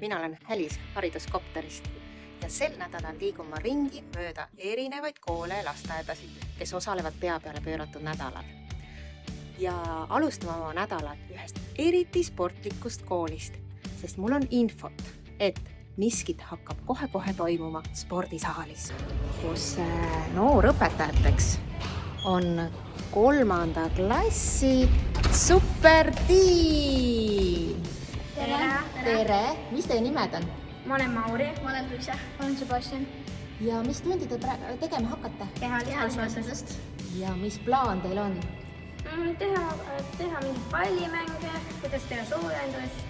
mina olen Hälis hariduskopterist ja sel nädalal liigun ma ringi mööda erinevaid koole ja lasteaedasid, kes osalevad pea peale pööratud nädalal. Ja alustame oma nädalat ühest eriti sportlikust koolist, sest mul on infot, et miskit hakkab kohe-kohe toimuma spordisaalis, kus noorõpetajateks on 3. klassi supertiim. Tere! Mis teie nimed on? Ma olen Mauri. Ma olen Lüüse. Ma olen Sebastian. Ja mis tundi te tegema hakkate? Kehalistusest. Ja mis plaan teil on? Teha mingeid pallimänge, kuidas teha soojendust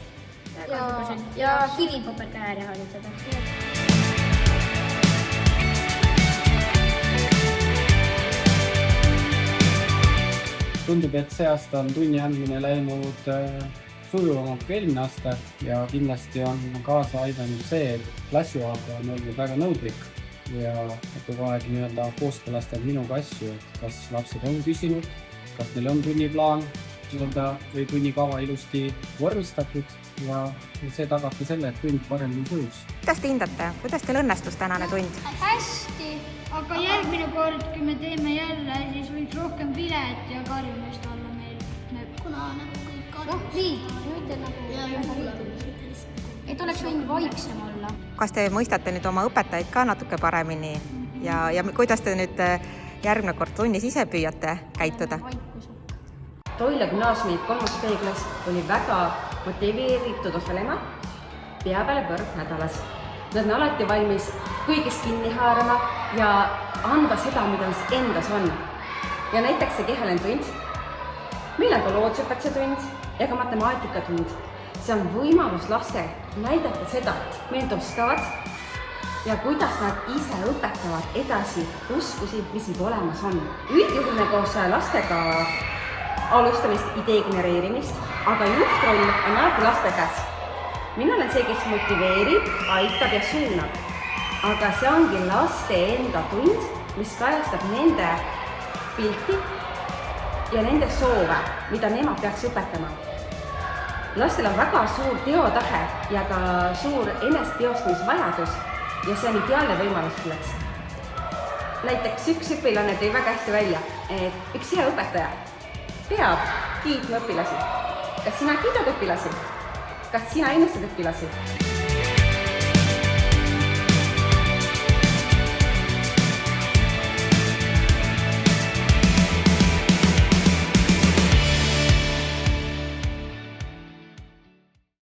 Ja kivipaberkäär harjutada. Tundub, et see aasta on tunni andmine läinud sujuvamalt kui eelmine aasta ja kindlasti on kaasa aidanud see, et klassijuhataja on olnud väga nõudlik ja kogu aeg kooskõlastab minuga asju, et kas lapsed on küsinud, kas neil on tunniplaan või tunnikava ilusti vormistatud ja see tagabki selle, et tund paremini sujuks. Kuidas te hindate? Kuidas teil õnnestus tänane tund? Hästi, aga järgmine kord, kui me teeme jälle, siis võiks rohkem vilet ja karjumist olla meil. Kuna nagu kõik karjumist. Et oleks võinud vaiksem olla. Kas te mõistate nüüd oma õpetajaid ka natuke paremini ja kuidas te nüüd järgmine kord tunnis ise püüate käituda? Toila gümnaasiumi 3. B-klass oli väga motiveeritud osalema pea peale pöörd nädalas. Nad on alati valmis kõigist kinni haarama ja anda seda, mida endas on. Ja näiteks see kehaline tund, meil on ka loodusõpetuse tund ja ka matemaatikatund. See on võimalus lastel näidata seda, mida oskavad ja kuidas nad ise õpetavad edasi uskusi, mis juba olemas on. Üldjuhul me koos lastega alustamist idee genereerimist, aga juhtroll on alati laste käes. Mina olen see, kes motiveerib, aitab ja suunab. Aga see ongi laste enda tund, mis kajastab nende pilti ja nende soove, mida nemad peaks õpetama. Lastel on väga suur teotahe ja ka suur enesesteostamisvajadus ja see on ideaalne võimalus selleks. Näiteks üks õpilane tõi väga hästi välja, et üks hea õpetaja peab kiitma õpilasi. Kas sina kiidad õpilasi? Kas sina innustad õpilasi?